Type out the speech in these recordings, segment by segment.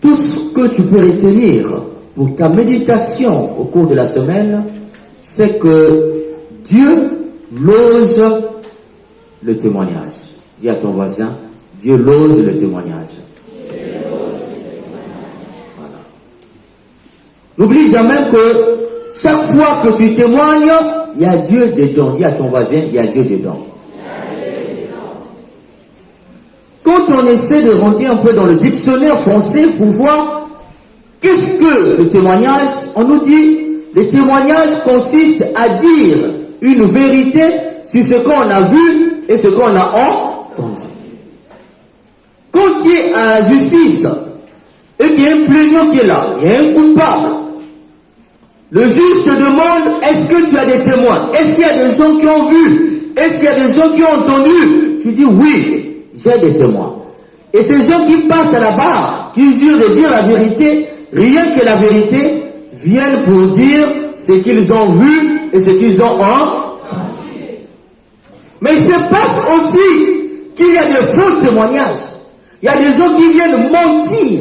Tout ce que tu peux retenir pour ta méditation au cours de la semaine, c'est que Dieu loge le témoignage. Dis à ton voisin, Dieu loge le témoignage. Voilà. N'oublie jamais que chaque fois que tu témoignes, il y a Dieu dedans. Dis à ton voisin, il y a Dieu dedans. Quand on essaie de rentrer un peu dans le dictionnaire français pour voir qu'est-ce que le témoignage, on nous dit, le témoignage consiste à dire une vérité sur ce qu'on a vu et ce qu'on a entendu. Quand tu es à la justice et qu'il y a un plaignant qui est là, il y a un coupable, le juge te demande, est-ce que tu as des témoins? Est-ce qu'il y a des gens qui ont vu? Est-ce qu'il y a des gens qui ont entendu? Tu dis oui. J'ai des témoins. Et ces gens qui passent à la barre, qui jurent de dire la vérité, rien que la vérité, viennent pour dire ce qu'ils ont vu et ce qu'ils ont entendu. Mais il se passe aussi qu'il y a des faux témoignages. Il y a des gens qui viennent mentir.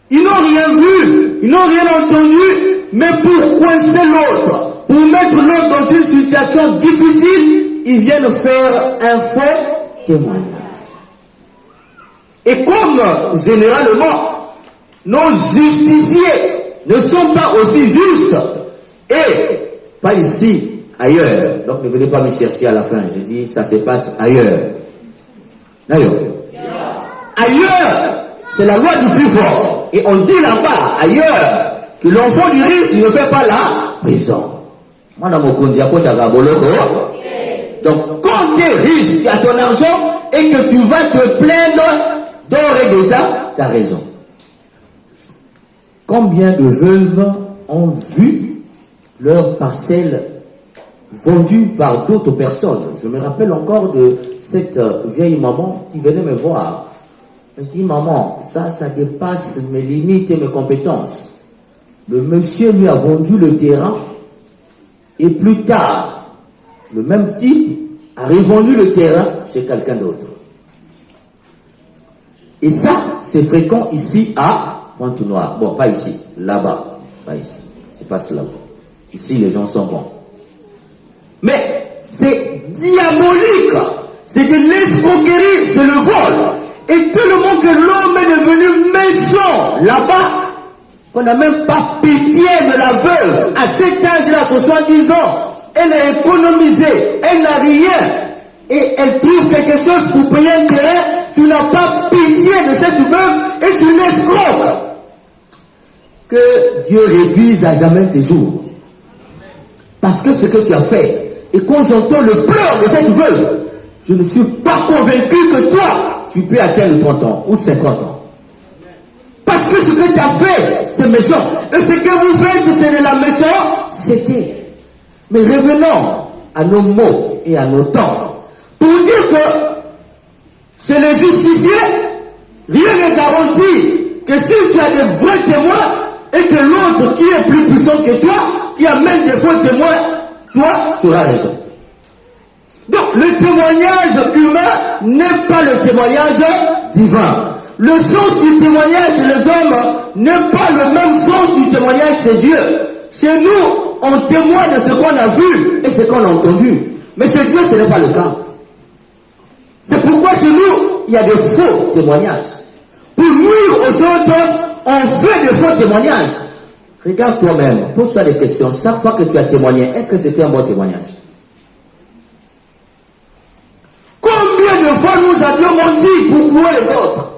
Ils n'ont rien vu, ils n'ont rien entendu, mais pour coincer l'autre, pour mettre l'autre dans une situation difficile, ils viennent faire un faux témoignage. Et comme généralement nos justiciers ne sont pas aussi justes, et pas ici, ailleurs, donc ne venez pas me chercher à la fin, je dis ça se passe ailleurs. D'ailleurs, ailleurs, c'est la loi du plus fort. Et on dit là-bas, ailleurs, que l'enfant du riche ne fait pas la prison. Moi, dans mon conduit, donc, quand tu es riche, tu as ton argent et que tu vas te plaindre, d'ores et déjà, tu as raison. Combien de veuves ont vu leur parcelle vendue par d'autres personnes? Je me rappelle encore de cette vieille maman qui venait me voir. Je dis, maman, ça dépasse mes limites et mes compétences. Le monsieur lui a vendu le terrain et plus tard, le même type a revendu le terrain chez quelqu'un d'autre. Et ça, c'est fréquent ici à Pointe-Noire. Bon, pas ici, là-bas. Pas ici. C'est pas cela. Ici, les gens sont bons. Mais c'est diabolique. C'est de l'escroquerie, c'est le vol. Et tellement que l'homme est devenu méchant là-bas, qu'on n'a même pas pitié de la veuve. À cet âge-là, 70 ans, elle a économisé, elle n'a rien. Et elle trouve quelque chose pour payer un terrain. Tu n'as pas pitié de cette veuve et tu l'escroques. Que Dieu réduise à jamais tes jours. Parce que ce que tu as fait, et quand j'entends le pleur de cette veuve, je ne suis pas convaincu que toi, tu peux atteindre 30 ans ou 50 ans. Parce que ce que tu as fait, c'est méchant. Et ce que vous faites, c'est de la méchanceté. Mais revenons à nos mots et à nos temps. Pour dire que chez les justiciers, rien n'est garanti que si tu as des vrais témoins et que l'autre qui est plus puissant que toi, qui amène des faux témoins, toi, tu auras raison. Donc, le témoignage humain n'est pas le témoignage divin. Le sens du témoignage chez les hommes n'est pas le même sens du témoignage chez Dieu. Chez nous, on témoigne de ce qu'on a vu et ce qu'on a entendu. Mais chez Dieu, ce n'est pas le cas. C'est pourquoi chez nous, il y a des faux témoignages. Pour nuire aux autres, on fait des faux témoignages. Regarde toi-même, pose-toi des questions. Chaque fois que tu as témoigné, est-ce que c'était un bon témoignage? Combien de fois nous avions menti pour louer les autres?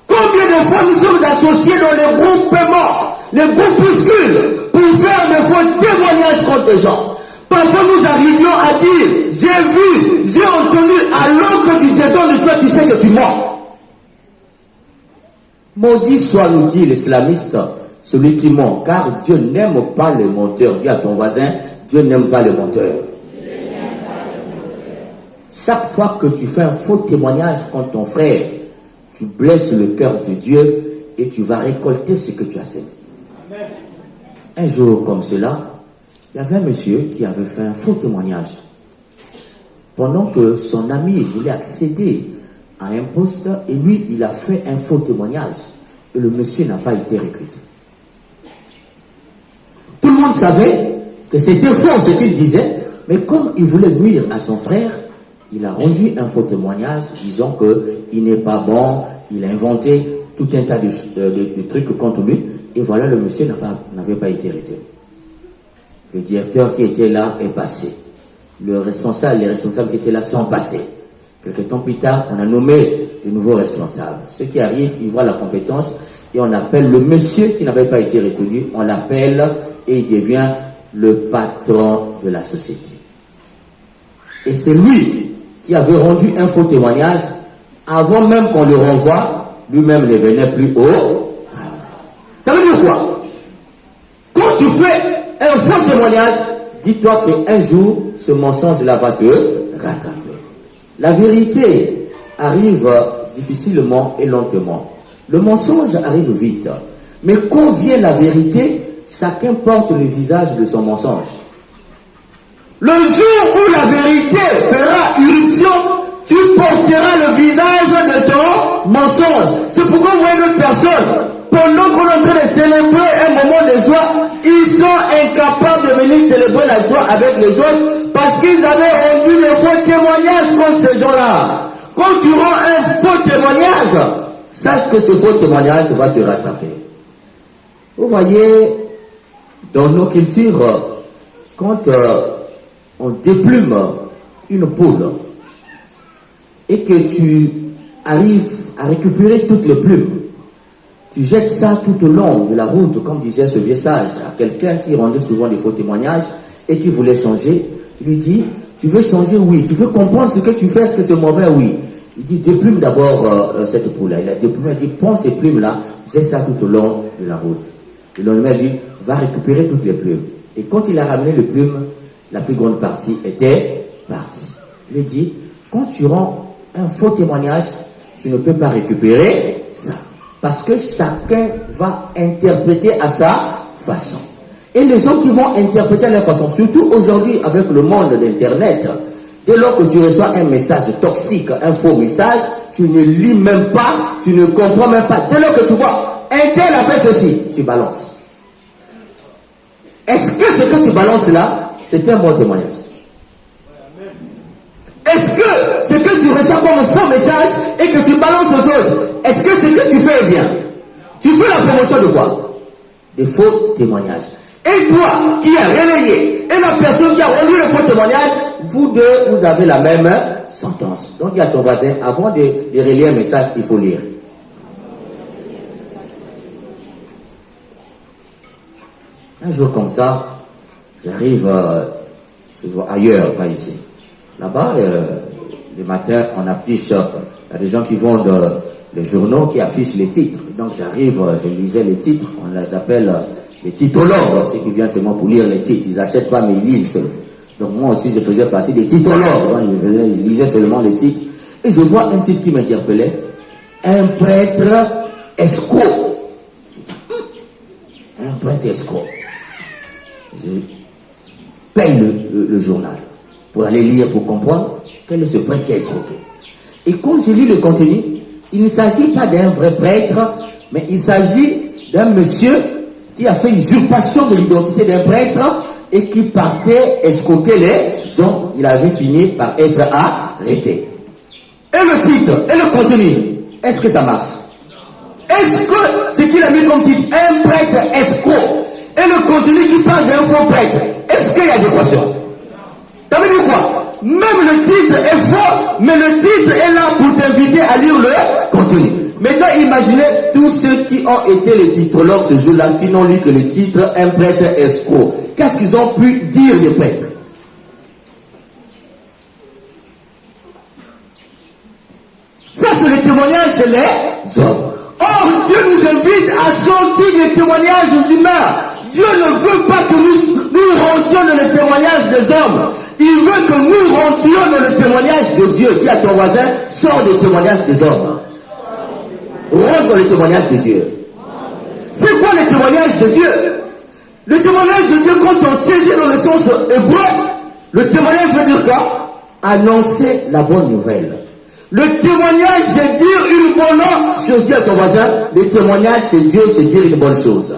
Combien de fois nous sommes associés dans les groupements, les groupuscules, pour faire des faux témoignages contre les gens? Parfois nous arrivions à dire, j'ai vu, j'ai entendu, alors que tu te donnes de toi, tu sais que tu mens. Maudit soit, nous dit l'islamiste, celui qui ment, car Dieu n'aime pas les menteurs. Dis à ton voisin, Dieu n'aime pas les menteurs. Chaque fois que tu fais un faux témoignage contre ton frère, tu blesses le cœur de Dieu et tu vas récolter ce que tu as semé. Un jour comme cela, il y avait un monsieur qui avait fait un faux témoignage. Pendant que son ami voulait accéder à un poste, et lui, il a fait un faux témoignage. et le monsieur n'a pas été recruté. Tout le monde savait que c'était faux ce qu'il disait, mais comme il voulait nuire à son frère, il a rendu un faux témoignage disant qu'il n'est pas bon, il a inventé tout un tas de trucs contre lui, et voilà, le monsieur n'avait pas été retenu. Le directeur qui était là est passé. Les responsables qui étaient là sont passés. Quelques temps plus tard, on a nommé de nouveaux responsables. Ceux qui arrivent, ils voient la compétence et on appelle le monsieur qui n'avait pas été retenu, on l'appelle et il devient le patron de la société. Et c'est lui qui avait rendu un faux témoignage avant même qu'on le renvoie, lui-même ne venait plus haut. Ça veut dire quoi? Quand tu fais un faux témoignage, dis-toi qu'un jour, ce mensonge-là va te rattraper. La vérité arrive difficilement et lentement. Le mensonge arrive vite. Mais quand vient la vérité, chacun porte le visage de son mensonge. Le jour où la vérité fera irruption, tu porteras le visage de ton mensonge. C'est pourquoi vous voyez d'autres personnes, pendant qu'on est en train de célébrer un moment de joie, ils sont incapables de venir célébrer la joie avec les autres parce qu'ils avaient rendu le faux témoignage contre ces gens-là. Quand tu rends un faux témoignage, sache que ce faux témoignage va te rattraper. Vous voyez, dans nos cultures, quand on déplume une poule et que tu arrives à récupérer toutes les plumes, tu jettes ça tout au long de la route, comme disait ce vieux sage, à quelqu'un qui rendait souvent des faux témoignages et qui voulait changer. Il lui dit, tu veux changer? Oui. Tu veux comprendre ce que tu fais? Est-ce que c'est mauvais? Oui. Il dit, déplume d'abord cette poule-là. Il a déplumé, il dit, prends ces plumes-là, jette ça tout au long de la route. Le lendemain, il dit, va récupérer toutes les plumes. Et quand il a ramené les plumes, la plus grande partie était partie. Il lui dit, quand tu rends un faux témoignage, tu ne peux pas récupérer ça. Parce que chacun va interpréter à sa façon. Et les gens qui vont interpréter à leur façon, surtout aujourd'hui avec le monde d'Internet, dès lors que tu reçois un message toxique, un faux message, tu ne lis même pas, tu ne comprends même pas. Dès lors que tu vois, un tel a fait ceci, tu balances. Est-ce que ce que tu balances là, c'est un bon témoignage? Est-ce que ce que tu reçois comme faux message et que tu balances aux autres, est-ce que ce que tu fais est bien? Tu fais la promotion de quoi? Des faux témoignages. Et toi qui as relayé et la personne qui a rendu le faux témoignage, vous deux, vous avez la même sentence. Donc dis à ton voisin, avant de relayer un message, il faut lire. Un jour comme ça, j'arrive ailleurs, pas ici. Là-bas, le matin, on affiche, il y a des gens qui vendent les journaux qui affichent les titres. Donc j'arrive, je lisais les titres, on les appelle les titologues, ceux qui viennent seulement pour lire les titres. Ils n'achètent pas, mais ils lisent seulement. Donc moi aussi, je faisais partie des titologues. Donc, je lisais seulement les titres. Et je vois un titre qui m'interpellait. Un prêtre escroc. Un prêtre escroc. Je paye le journal pour aller lire, pour comprendre quel est ce prêtre qui a escroqué. Et quand je lis le contenu, il ne s'agit pas d'un vrai prêtre, mais il s'agit d'un monsieur qui a fait usurpation de l'identité d'un prêtre et qui partait escroquer les gens. Il avait fini par être arrêté. Et le titre, et le contenu, est-ce que ça marche? Est-ce que ce qu'il a mis comme titre, un prêtre escroc, et le contenu qui parle d'un faux prêtre, est-ce qu'il y a adéquation? Ça veut dire quoi? Même le titre est faux, mais le titre est là pour t'inviter à lire le contenu. Maintenant, imaginez tous ceux qui ont été les titologues ce jour-là, qui n'ont lu que le titre « Un prêtre escroc ». Qu'est-ce qu'ils ont pu dire des prêtres? Ça, c'est le témoignage de les hommes. Or, Dieu nous invite à sortir des témoignages humains. Dieu ne veut pas que nous rentrions dans le témoignage des hommes. Il veut que nous rentrions dans le témoignage de Dieu. Dis à ton voisin, sors des témoignages des hommes. Rentre dans le témoignage de Dieu. C'est quoi le témoignage de Dieu? Le témoignage de Dieu, quand on saisit dans le sens hébreu, le témoignage veut dire quoi? Annoncer la bonne nouvelle. Le témoignage, c'est dire une bonne chose. Dis à ton voisin, le témoignage, c'est dire une bonne chose.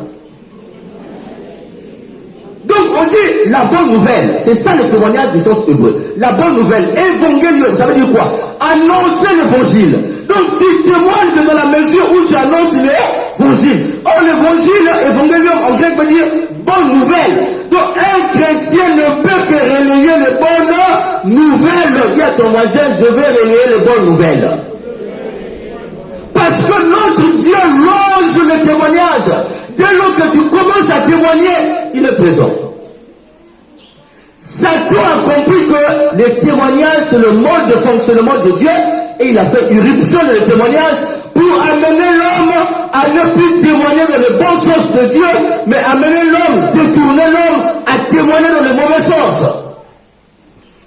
Donc on dit la bonne nouvelle. C'est ça le témoignage du sens hébreu. La bonne nouvelle, évangélium, ça veut dire quoi? Annoncer l'évangile. Donc tu témoignes que dans la mesure où tu annonces l'évangile. Or l'évangile, évangélium en grec veut dire bonne nouvelle. Donc un chrétien ne peut que relayer les bonnes nouvelles. Dis à ton voisin, je vais relayer les bonnes nouvelles. Parce que notre Dieu longe le témoignage. Dès lors que tu commences à témoigner, il est présent. Satan a compris que le témoignage, c'est le mode de fonctionnement de Dieu, et il a fait irruption dans le témoignage pour amener l'homme à ne plus témoigner dans le bon sens de Dieu, mais amener l'homme, détourner l'homme à témoigner dans le mauvais sens.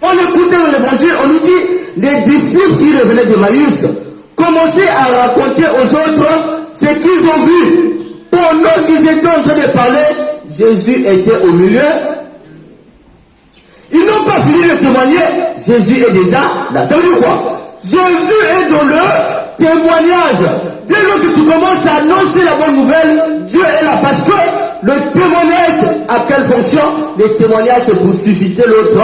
On écoutait dans l'évangile, on nous dit, les disciples qui revenaient de Maïs commençaient à raconter aux autres ce qu'ils ont vu. Pendant qu'ils étaient en train de parler, Jésus était au milieu. Ils n'ont pas fini de témoigner. Jésus est déjà là. Ça veut dire quoi? Jésus est dans le témoignage. Dès lors que tu commences à annoncer la bonne nouvelle, Dieu est là. Parce que le témoignage a quelle fonction? Le témoignage, c'est pour susciter l'autre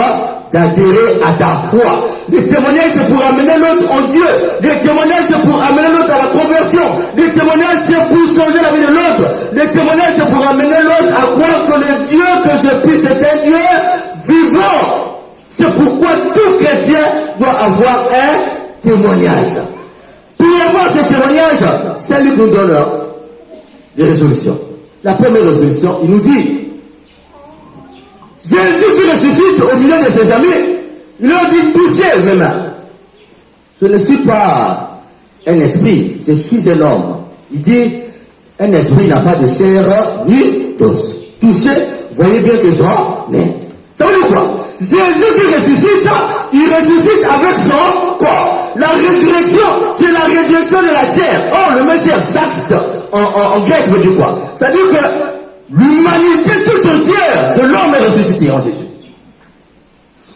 d'adhérer à ta foi. Le témoignage, c'est pour amener l'autre en Dieu. Le témoignage, c'est pour amener l'autre à la conversion. Le témoignage, c'est pour changer la vie de l'autre. Le témoignage, c'est pour amener l'autre à croire que le Dieu que je prie, c'est un Dieu vivant. C'est pourquoi tout chrétien doit avoir un témoignage. Pour avoir ce témoignage, c'est lui qui nous donne des résolutions. La première résolution, il nous dit, Jésus qui ressuscite au milieu de ses amis, il leur dit, touchez mes mains. Je ne suis pas un esprit, je suis un homme. Il dit, un esprit n'a pas de chair ni d'os. Touchez, voyez bien que j'en ai. Ça veut dire quoi? Jésus qui ressuscite, il ressuscite avec son corps. La résurrection, c'est la résurrection de la chair. Or, le mot chair, saxe, en grec veut dire quoi? Ça veut dire que l'humanité tout entière de l'homme est ressuscitée en Jésus.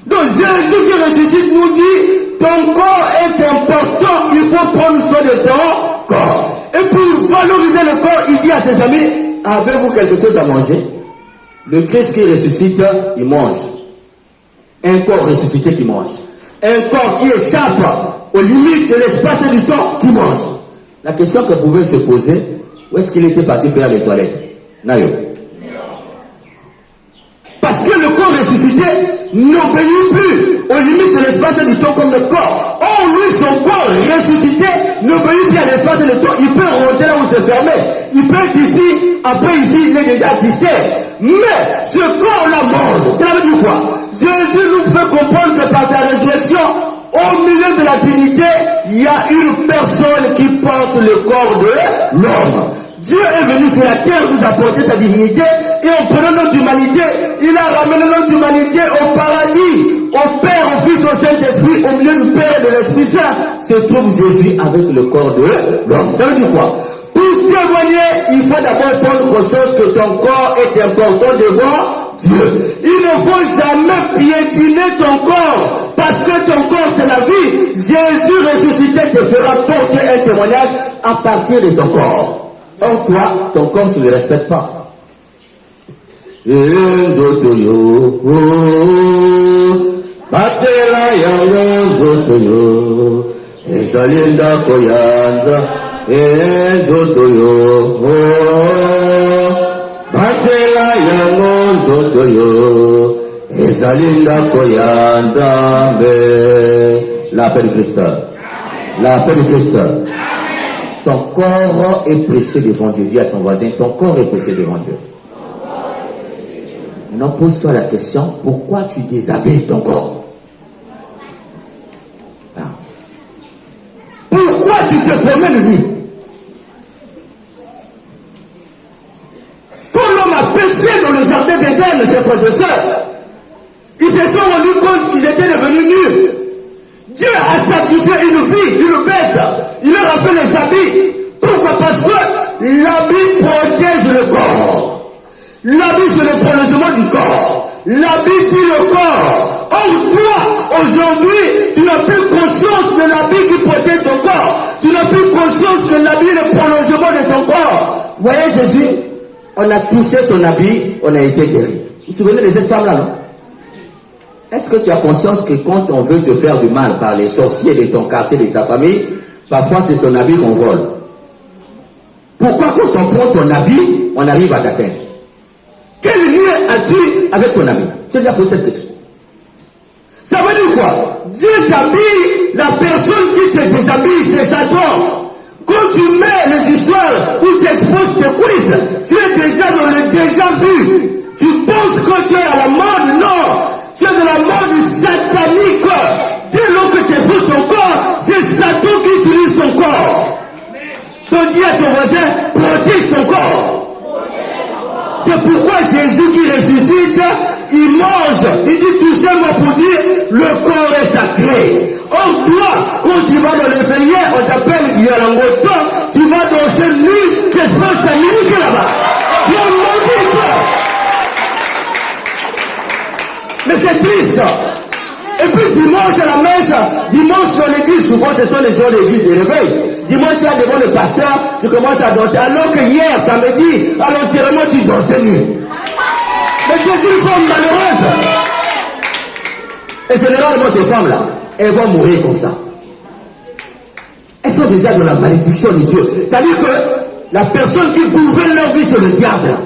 Donc Jésus qui ressuscite nous dit, ton corps est important, il faut prendre soin de ton corps. Et pour valoriser le corps, il dit à ses amis, avez-vous quelque chose à manger? Le Christ qui ressuscite, il mange. Un corps ressuscité qui mange. Un corps qui échappe aux limites de l'espace et du temps qui mange. La question que vous pouvez se poser, où est-ce qu'il était parti faire les toilettes? Nayo. Parce que le corps ressuscité n'obéit plus aux limites de l'espace et du temps comme le corps. Or, lui, son corps ressuscité n'obéit plus à l'espace et le temps. Il peut rentrer là où c'est fermé. Il peut être ici, après ici, il est déjà existé. Mais ce corps-là mange. Ça veut dire quoi? Jésus nous fait comprendre que par sa résurrection, au milieu de la divinité, il y a une personne qui porte le corps de l'homme. Dieu est venu sur la terre nous apporter sa divinité, et en prenant notre humanité, il a ramené notre humanité au paradis, au Père, au Fils, au Saint-Esprit, au milieu du Père et de l'Esprit Saint, se trouve Jésus avec le corps de l'homme. Ça veut dire quoi? Pour témoigner, il faut d'abord prendre conscience que ton corps est important devant Dieu. Il ne faut jamais piétiner ton corps, parce que ton corps c'est la vie. Jésus ressuscité te fera porter un témoignage à partir de ton corps. Or toi, ton corps, tu ne le respectes pas. La paix de Christ. La paix de Christ. Ton corps est précieux devant Dieu. Dis à ton voisin, ton corps est précieux devant Dieu. Maintenant, pose-toi la question, pourquoi tu déshabilles ton corps? Pourquoi tu te promènes nu? Quand l'homme a péché dans le jardin d'Éden, ses professeurs, ils se sont rendus compte qu'ils étaient devenus nus. Dieu a sacrifié une vie, une bête. Il leur a fait les habits. Pourquoi? Parce que l'habit protège le corps. L'habit, c'est le prolongement du corps. L'habit dit le corps. Or, toi, Aujourd'hui, tu n'as plus conscience de l'habit qui protège ton corps. Tu n'as plus conscience que l'habit est le prolongement de ton corps. Vous voyez Jésus, on a touché son habit, on a été guéri. Vous vous souvenez de cette femme-là, non? Est-ce que tu as conscience que quand on veut te faire du mal par les sorciers de ton quartier, de ta famille, parfois c'est ton habit qu'on vole? Pourquoi quand on prend ton habit, on arrive à t'atteindre? Quel lien as-tu avec ton habit? Tu as déjà posé cette question. Ça veut dire quoi? Dieu t'habille, la personne qui te déshabille, c'est Satan. Quand tu mets les histoires où tu exposes tes quiz, tu es déjà dans le déjà vu. Tu penses que tu es à la mode? Non! Tu es de la mode satanique. Dès lors que tu exposes ton corps, c'est Satan qui utilise ton corps. Donc dis à ton voisin, protège ton corps. C'est pourquoi Jésus qui ressuscite, il mange. Il dit touchez-moi pour dire le corps est sacré. Or toi, quand tu vas dans le veillé, on t'appelle Yolangoto, tu vas danser nu, tu exposes ta musique là-bas. Tu as menti toi. Mais c'est triste. Et puis dimanche à la messe, dimanche dans l'église, souvent ce sont les gens de l'église de réveil. Dimanche là devant le pasteur, tu commences à danser. Alors que hier, samedi, à l'enterrement, tu dansais nu. Mais tu es une femme malheureuse. Et généralement ces femmes-là, elles vont mourir comme ça. Elles sont déjà dans la malédiction de Dieu. C'est-à-dire que la personne qui gouverne leur vie, c'est le diable.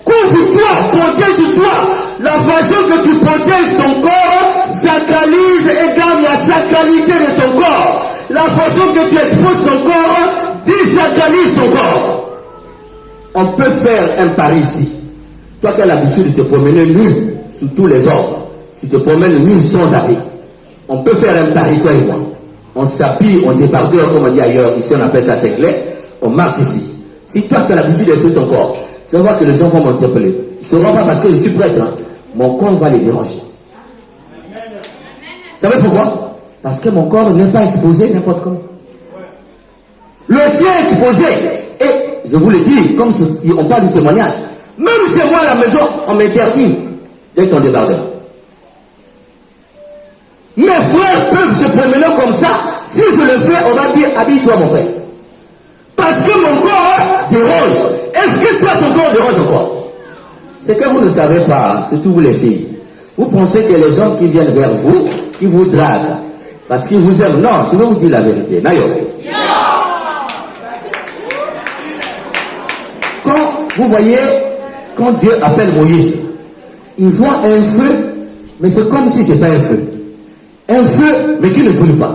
Couvre-toi, protège-toi. La façon que tu protèges ton corps sacralise et garde la sacralité de ton corps. La façon que tu exposes ton corps désacralise ton corps. On peut faire un pari ici. Toi qui as l'habitude de te promener nu sous tous les ordres, tu te promènes nu sans habit. On peut faire un pari, toi et moi. On s'habille, on débardeur, comme on dit ailleurs. Ici, on appelle ça singlet. On marche ici. Si toi, tu as l'habitude d'exposer ton corps, tu vas voir que les gens vont m'interpeller. Je ne sauront pas parce que je suis prêtre. Hein. Mon corps va les déranger. Vous savez pourquoi? Parce que mon corps n'est pas exposé n'importe comment. Le tien est exposé. Et je vous le dis, comme on parle du témoignage, même chez moi à la maison, on m'interdit d'être en débardeur. Mes frères peuvent se promener comme ça. Si je le fais, on va dire habille-toi mon frère. Parce que mon corps dérange. Est-ce que toi ton corps dérange encore? C'est que vous ne savez pas, surtout vous les filles. Vous pensez que les hommes qui viennent vers vous, qui vous draguent, parce qu'ils vous aiment. Non, je vais vous dire la vérité. Nayo. Quand vous voyez, quand Dieu appelle Moïse, il voit un feu, mais c'est comme si ce n'était pas un feu. Un feu, mais qui ne brûle pas.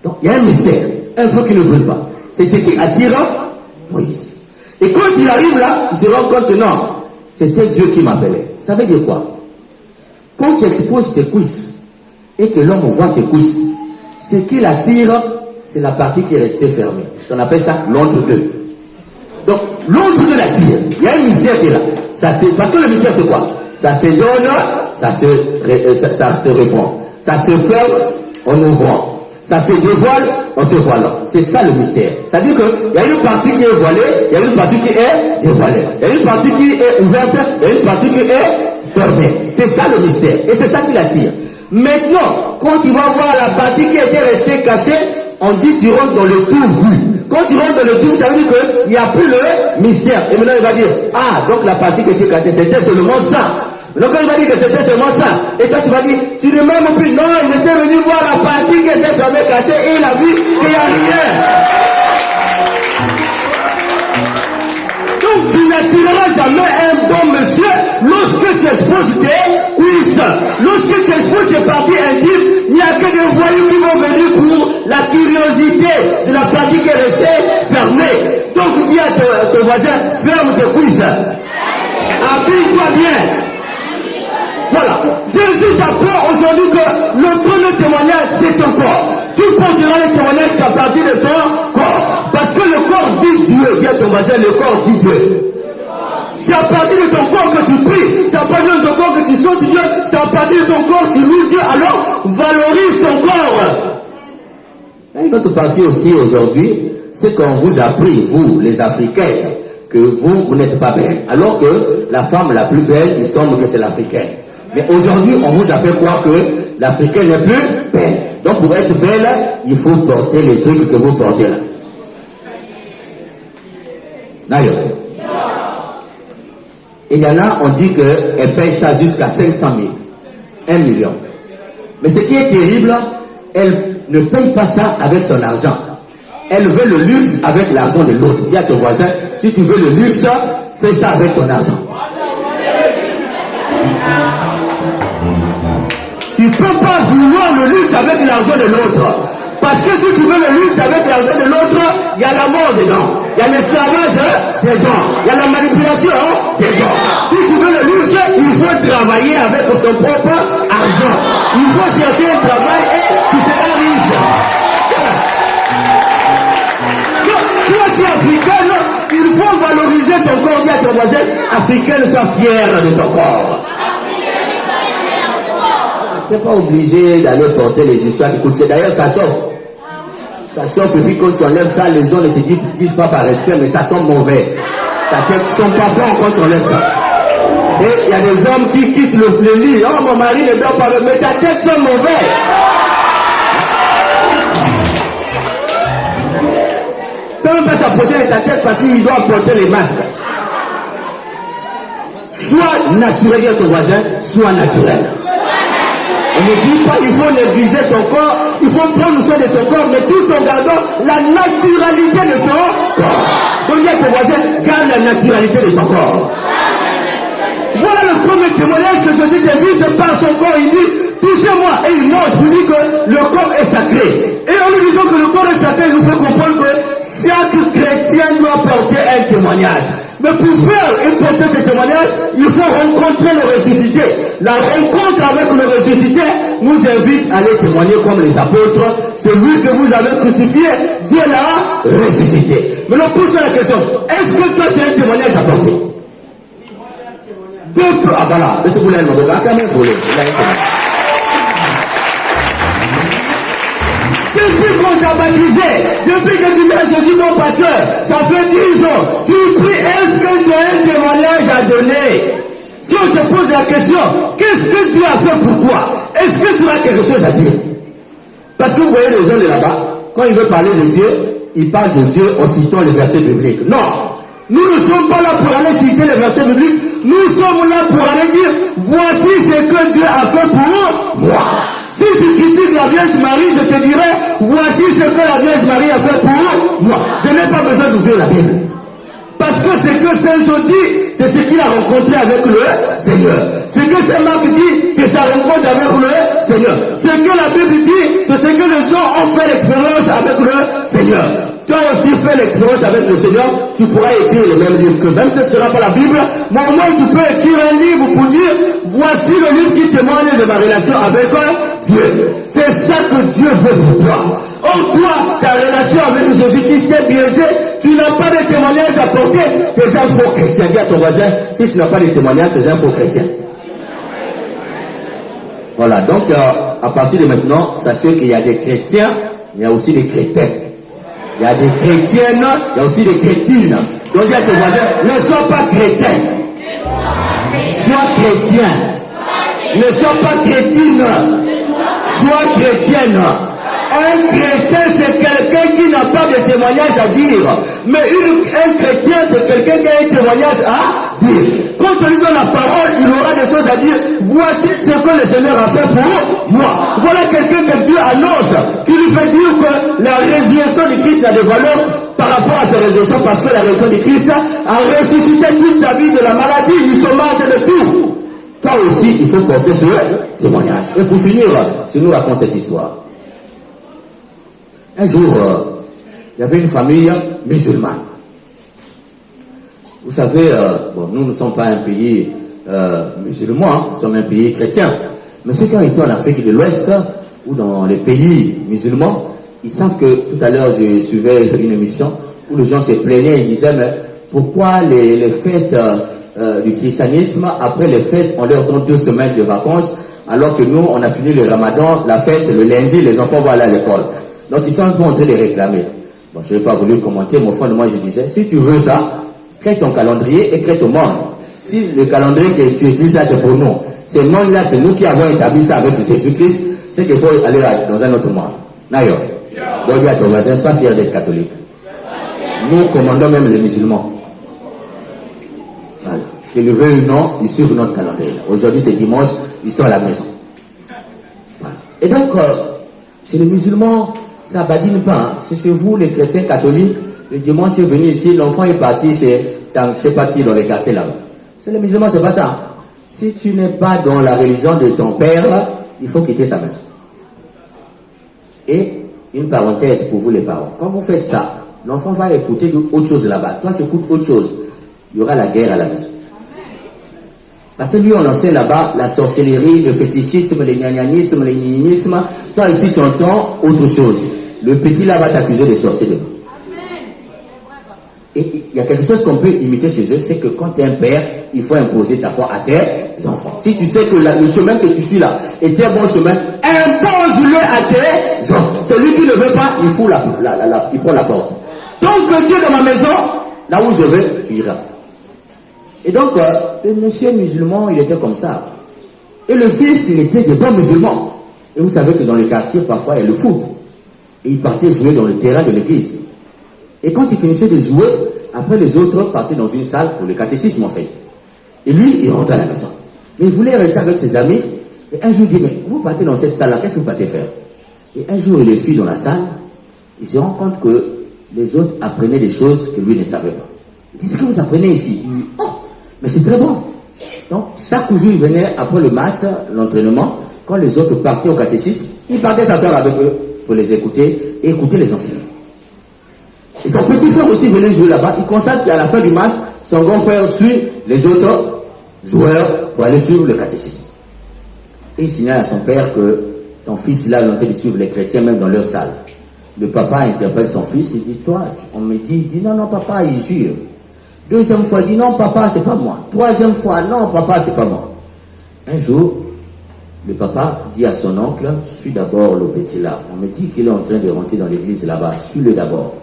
Donc, il y a un mystère. Un feu qui ne brûle pas. C'est ce qui attire Moïse. Et quand il arrive là, il se rend compte que non, c'était Dieu qui m'appelait. Ça veut dire quoi? Quand tu exposes tes cuisses et que l'homme voit tes cuisses, ce qui l'attire, c'est la partie qui est restée fermée. On appelle ça l'entre-deux. Donc, l'entre-deux l'attire. Il y a un mystère qui est là. Parce que le mystère, c'est quoi? Ça se donne, ça se répand. Ça se ferme en ouvrant. Ça se dévoile en se voilant. C'est ça le mystère. C'est-à-dire qu'il y a une partie qui est voilée, il y a une partie qui est dévoilée. Il y a une partie qui est ouverte, il y a une partie qui est fermée. C'est ça le mystère. Et c'est ça qui l'attire. Maintenant, quand tu vas voir la partie qui était restée cachée, on dit tu rentres dans le tout vu. Quand tu rentres dans le tout, ça veut dire qu'il n'y a plus le mystère. Et maintenant il va dire, ah, donc la partie qui était cachée, c'était seulement ça. Donc quand il va dire que c'était seulement ça, et toi tu vas dire, tu ne m'aimes plus. Non, il était venu voir la partie qui était fermée, cachée, et il a vu qu'il n'y a rien. Donc tu n'attireras jamais un bon monsieur lorsque tu exposes tes cuisses. Lorsque tu exposes tes parties intimes, il n'y a que des voyous qui vont venir pour la curiosité de la partie qui est restée fermée. Donc dis à ton voisin, ferme tes cuisses. Habille-toi bien. Voilà. Jésus t'apprend aujourd'hui que le premier témoignage, c'est ton corps. Tu porteras le témoignage à partir de ton corps. Parce que le corps dit Dieu. Viens ton voisin, le corps dit Dieu. C'est à partir de ton corps que tu pries. C'est à partir de ton corps que tu sautes Dieu. C'est à partir de ton corps que tu loues Dieu. Alors, valorise ton corps. Il y a une autre partie aussi aujourd'hui, c'est qu'on vous a pris, vous, les Africains, que vous n'êtes pas belle. Alors que la femme la plus belle, il semble que c'est l'Africaine. Mais aujourd'hui, on vous a fait croire que l'Africaine n'est plus belle. Donc pour être belle, il faut porter les trucs que vous portez là. D'ailleurs. Il y en a, on dit qu'elle paye ça jusqu'à 500 000. 1 million. Mais ce qui est terrible, elle ne paye pas ça avec son argent. Elle veut le luxe avec l'argent de l'autre. Dis à ton voisin, si tu veux le luxe, fais ça avec ton argent. Tu ne peux pas vouloir le luxe avec l'argent de l'autre. Parce que si tu veux le luxe avec l'argent de l'autre, il y a la mort dedans. Il y a l'esclavage dedans. Il y a la manipulation dedans. Si tu veux le luxe, il faut travailler avec ton propre argent. Il faut chercher un travail et tu seras riche. Toi qui es africaine, il faut valoriser ton corps. Dis à ton voisin, africaine, sois fière de ton corps. Tu n'es pas obligé d'aller porter les histoires. Écoute, c'est d'ailleurs ça sort. Ça sort que puis quand tu enlèves ça, les gens ne te disent pas par respect, mais ça sent mauvais. Ta tête ne sent pas bon quand tu enlèves ça. Et il y a des hommes qui quittent le lit. Oh, mon mari ne dort pas, mais ta tête sent mauvais. Tu ne peux même pas s'approcher de ta tête parce qu'il doit porter les masques. Sois naturel, dire ton voisin, sois naturel. On ne dit pas il faut négliger ton corps, il faut prendre soin de ton corps, mais tout en gardant la naturalité de ton corps. Donc dis à tes voisins, garde la naturalité de ton corps. Voilà le premier témoignage que Jésus t'invite par son corps. Il dit, touchez-moi, et il mange. Il dit que le corps est sacré. Et en lui disant que le corps est sacré, il nous fait comprendre que chaque chrétien doit porter un témoignage. Mais pour faire et porter ce témoignage, il faut rencontrer le ressuscité. La rencontre avec le ressuscité nous invite à aller témoigner comme les apôtres. Celui que vous avez crucifié, Dieu l'a ressuscité. Mais on pose la question, est-ce que toi tu as un témoignage à porter? Ah voilà, de tout le monde, quand même pour depuis qu'on t'a baptisé, depuis que tu es Jésus mon pasteur, ça fait 10 ans, tu pries, est-ce que tu as un témoignage à donner? Si on te pose la question, qu'est-ce que Dieu a fait pour toi? Est-ce que tu as quelque chose à dire? Parce que vous voyez les gens de là-bas, quand ils veulent parler de Dieu, ils parlent de Dieu en citant les versets bibliques. Non! Nous ne sommes pas là pour aller citer les versets bibliques, nous sommes là pour aller dire, voici ce que Dieu a fait pour moi. Si tu critiques la Vierge Marie, je te dirai, voici ce que la Vierge Marie a fait pour moi. Je n'ai pas besoin d'ouvrir la Bible. Parce que ce que Saint Jean dit, c'est ce qu'il a rencontré avec le Seigneur. Ce que Saint Marc dit, c'est sa rencontre avec le Seigneur. Ce que la Bible dit, c'est ce que les gens ont fait l'expérience avec le Seigneur. Toi aussi fais l'expérience avec le Seigneur, tu pourras écrire le même livre que même si ce ne sera pas la Bible, mais au moins tu peux écrire un livre pour dire, voici le livre qui témoigne de ma relation avec Dieu. C'est ça que Dieu veut pour toi. Or toi, ta relation avec Jésus-Christ est biaisée, tu n'as pas de témoignage à porter, tu es un faux chrétien. Dis à ton voisin, si tu n'as pas de témoignage, tu es un faux chrétien. Voilà, donc à partir de maintenant, sachez qu'il y a des chrétiens, il y a aussi des crétins. Il y a des chrétiennes, il y a aussi des chrétines. Donc dis à ton voisin, ne sois pas chrétien. Sois chrétien. Ne sois pas chrétine. Sois chrétienne. Un chrétien, c'est quelqu'un qui n'a pas de témoignage à dire. Mais un chrétien, c'est quelqu'un qui a un témoignage à dire. Quand on lui donne la parole, il aura des choses à dire. Voici ce que le Seigneur a fait pour moi. Voilà quelqu'un que Dieu annonce, qui lui fait dire que la résurrection de Christ a des valeurs par rapport à sa résurrection, parce que la résurrection de Christ a ressuscité toute sa vie de la maladie, du chômage et de tout. Toi aussi, il faut porter ce témoignage. Et pour finir, je nous raconte cette histoire. Un jour, il y avait une famille musulmane. Vous savez, bon, nous ne sommes pas un pays musulman, nous sommes un pays chrétien. Mais ceux qui ont été en Afrique de l'Ouest ou dans les pays musulmans, ils savent que tout à l'heure, je suivais une émission où les gens se plaignaient, ils disaient, mais pourquoi les fêtes du christianisme, après les fêtes, on leur donne 2 semaines de vacances, alors que nous, on a fini le ramadan, la fête, le lundi, les enfants vont aller à l'école. Donc ils sont un peu en train de réclamer. Bon, je n'ai pas voulu commenter, mais au fond de moi, je disais, si tu veux ça, crée ton calendrier et crée ton monde. Si le calendrier que tu utilises, ça c'est pour nous. Ces mondes-là, c'est nous qui avons établi ça avec Jésus-Christ. c'est qu'il faut aller dans un autre monde. D'ailleurs, bon, dis à ton voisin, sois fier d'être catholique. Nous commandons même les musulmans. Voilà. Qu'ils le veuillent ou non, ils suivent notre calendrier. Aujourd'hui, c'est dimanche, ils sont à la maison. Voilà. Et donc, chez les musulmans, ça badine pas. Hein. C'est chez vous, les chrétiens catholiques, le dimanche, c'est venu ici, l'enfant est parti chez je ne sais pas qui dans les quartiers là-bas. Chez les musulmans, c'est pas ça. Si tu n'es pas dans la religion de ton père, il faut quitter sa maison. Et une parenthèse pour vous les parents. Quand vous faites ça, l'enfant va écouter autre chose là-bas. Toi, tu écoutes autre chose. Il y aura la guerre à la maison. Parce que lui, on enseigne là-bas la sorcellerie, le fétichisme, le gnagnanisme, le ninisme. Toi, ici, tu entends autre chose. Le petit là va t'accuser de sorcellerie. Et il y a quelque chose qu'on peut imiter chez eux, c'est que quand tu es un père, il faut imposer ta foi à tes enfants. Si tu sais que le chemin que tu suis là est un bon chemin, impose-le à tes enfants. Celui qui ne veut pas, il fout il prend la porte. Tant que tu es dans ma maison, là où je vais, tu iras. Et donc, le monsieur musulman, il était comme ça. Et le fils, il était de bons musulmans. Et vous savez que dans les quartiers, parfois, il y a le foot. Et il partait jouer dans le terrain de l'église. Et quand il finissait de jouer, après les autres partaient dans une salle pour le catéchisme en fait. Et lui, il rentrait à la maison. Mais il voulait rester avec ses amis. Et un jour, il dit, mais vous partez dans cette salle-là, qu'est-ce que vous partez faire? Et un jour, il les suit dans la salle. Il se rend compte que les autres apprenaient des choses que lui ne savait pas. Il dit, ce que vous apprenez ici? Il dit, oh, mais c'est très bon. Donc, chaque jour, il venait après le match, l'entraînement, quand les autres partaient au catéchisme, il partait s'asseoir avec eux pour les écouter et écouter les enseignants. Et son petit frère aussi venait jouer là-bas. Il constate qu'à la fin du match, son grand frère suit les autres joueurs pour aller suivre le catéchisme. Et il signale à son père que ton fils là est en train de suivre les chrétiens même dans leur salle. Le papa interpelle son fils, il dit, toi, on me dit, il dit, non, papa, il jure. Deuxième fois, il dit, non, papa, c'est pas moi. Troisième fois, non, papa, c'est pas moi. Un jour, le papa dit à son oncle, suis d'abord le petit là. On me dit qu'il est en train de rentrer dans l'église là-bas, suis-le d'abord.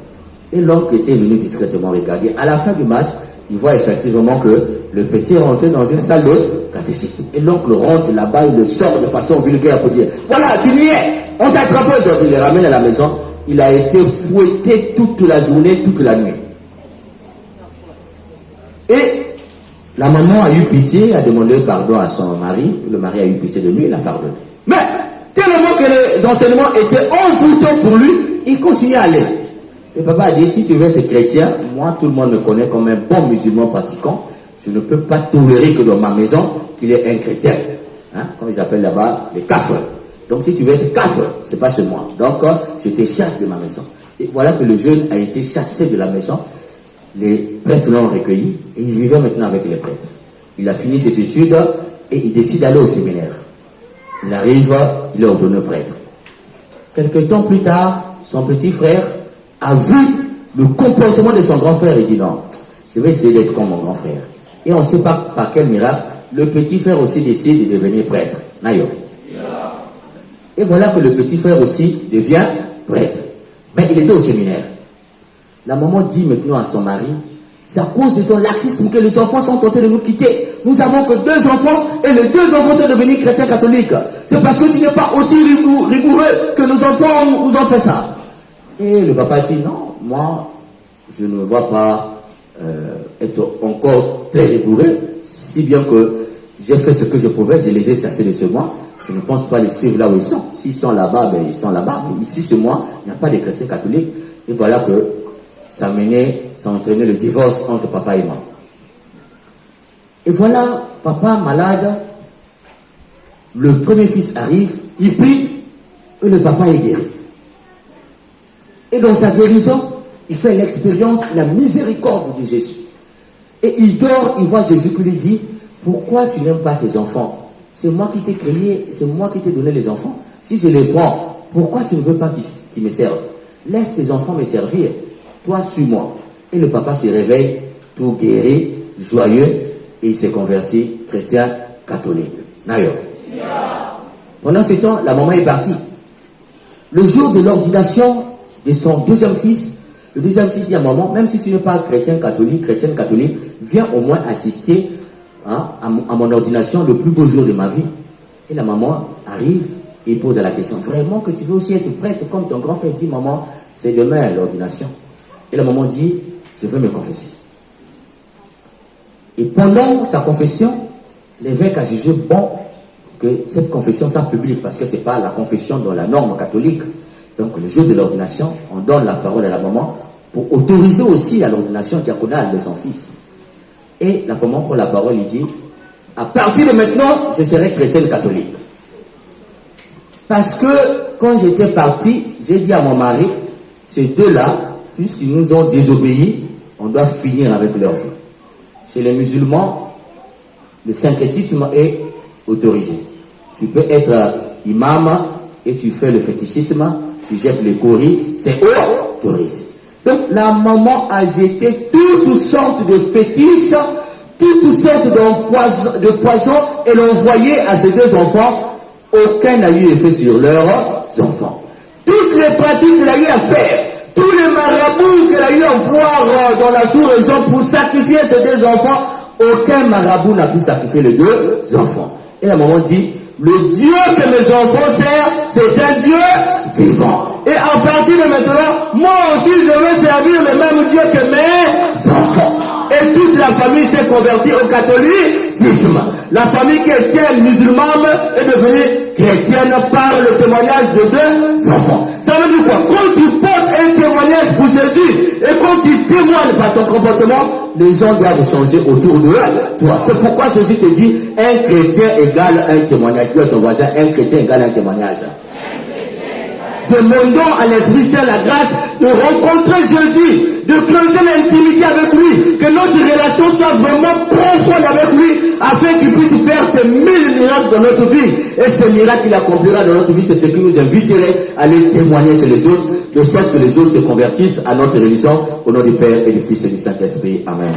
Et l'oncle était venu discrètement regarder. À la fin du match, il voit effectivement que le petit est rentré dans une salle de catéchisme. Et l'oncle rentre là-bas, il le sort de façon vulgaire pour dire, voilà, tu n'y es. On t'a attrapé aujourd'hui. Il le ramène à la maison. Il a été fouetté toute la journée, toute la nuit. Et la maman a eu pitié, a demandé pardon à son mari. Le mari a eu pitié de lui, il a pardonné. Mais, tellement que les enseignements étaient envoûtants pour lui, il continue à aller. Le papa a dit, si tu veux être chrétien, moi tout le monde me connaît comme un bon musulman pratiquant, je ne peux pas tolérer que dans ma maison, qu'il y ait un chrétien. Hein, comme ils appellent là-bas, les kafres. Donc si tu veux être kafre, c'est pas chez moi. Donc je te chasse de ma maison. Et voilà que le jeune a été chassé de la maison. Les prêtres l'ont recueilli et il vivait maintenant avec les prêtres. Il a fini ses études et il décide d'aller au séminaire. Il arrive, il est ordonné prêtre. Quelque temps plus tard, son petit frère a vu le comportement de son grand frère et dit non, je vais essayer d'être comme mon grand frère. Et on ne sait pas par quel miracle, le petit frère aussi décide de devenir prêtre. Nayo. Et voilà que le petit frère aussi devient prêtre. Mais il était au séminaire. La maman dit maintenant à son mari, c'est à cause de ton laxisme que les enfants sont tentés de nous quitter. Nous avons que 2 enfants et les 2 enfants sont devenus chrétiens catholiques. C'est parce que tu n'es pas aussi rigoureux que nos enfants nous ont fait ça. Et le papa dit, non, moi, je ne vois pas être encore très rigoureux, si bien que j'ai fait ce que je pouvais, je les ai chassés de chez moi. Je ne pense pas les suivre là où ils sont. S'ils sont là-bas, ben ils sont là-bas. Mais ici, chez moi, il n'y a pas de chrétiens catholiques. Et voilà que ça a entraîné le divorce entre papa et moi. Et voilà, papa malade, le premier fils arrive, il prie, et le papa est guéri. Et dans sa guérison, il fait l'expérience, la miséricorde de Jésus. Et il dort, il voit Jésus qui lui dit, pourquoi tu n'aimes pas tes enfants? C'est moi qui t'ai créé, c'est moi qui t'ai donné les enfants. Si je les prends, pourquoi tu ne veux pas qu'ils me servent? Laisse tes enfants me servir. Toi, suis-moi. Et le papa se réveille, tout guéri, joyeux, et il s'est converti chrétien catholique. D'ailleurs. Pendant ce temps, la maman est partie. Le jour de l'ordination de son deuxième fils, le deuxième fils dit à maman, même si tu n'es pas chrétienne catholique, viens au moins assister à mon ordination, le plus beau jour de ma vie. Et la maman arrive, il pose la question, vraiment que tu veux aussi être prêtre comme ton grand frère? Il dit, maman, c'est demain l'ordination. Et la maman dit, je veux me confesser. Et pendant sa confession, l'évêque a jugé bon que cette confession soit publique, parce que ce n'est pas la confession dans la norme catholique. Donc le jour de l'ordination, on donne la parole à la maman pour autoriser aussi à l'ordination diaconale de son fils. Et la maman prend la parole, il dit, à partir de maintenant, je serai chrétienne catholique. Parce que quand j'étais parti, j'ai dit à mon mari, ces deux-là, puisqu'ils nous ont désobéi, on doit finir avec leur vie. Chez les musulmans, le syncrétisme est autorisé. Tu peux être imam et tu fais le fétichisme, tu jettes les coris, c'est autorisé. Donc la maman a jeté toutes sortes de fétiches, toutes sortes de poisons et l'a envoyé à ses deux enfants. Aucun n'a eu effet sur leurs enfants. Toutes les pratiques qu'elle a eu à faire, tous les marabouts qu'elle a eu à voir dans la sous-région pour sacrifier ses deux enfants, aucun marabout n'a pu sacrifier les deux enfants. Et la maman dit, le Dieu que mes enfants servent, c'est un Dieu vivant. Et à partir de maintenant, moi aussi je veux servir le même Dieu que mes enfants. Et toute la famille s'est convertie au catholicisme. La famille chrétienne musulmane est devenue chrétienne par le témoignage de deux enfants. Ça veut dire quoi? Quand tu portes un témoignage pour Jésus et quand tu témoignes par ton comportement, les gens doivent changer autour de toi. C'est pourquoi Jésus te dit, un chrétien égale un témoignage. Tu as ton voisin, un chrétien égale un témoignage. Demandons à l'Esprit Saint la grâce de rencontrer Jésus, de creuser l'intimité avec lui, que notre relation soit vraiment profonde avec lui, afin qu'il puisse faire ces 1000 miracles dans notre vie. Et ces miracles qu'il accomplira dans notre vie, c'est ce qui nous inviterait à aller témoigner sur les autres, de sorte que les autres se convertissent à notre religion, au nom du Père et du Fils et du Saint-Esprit. Amen.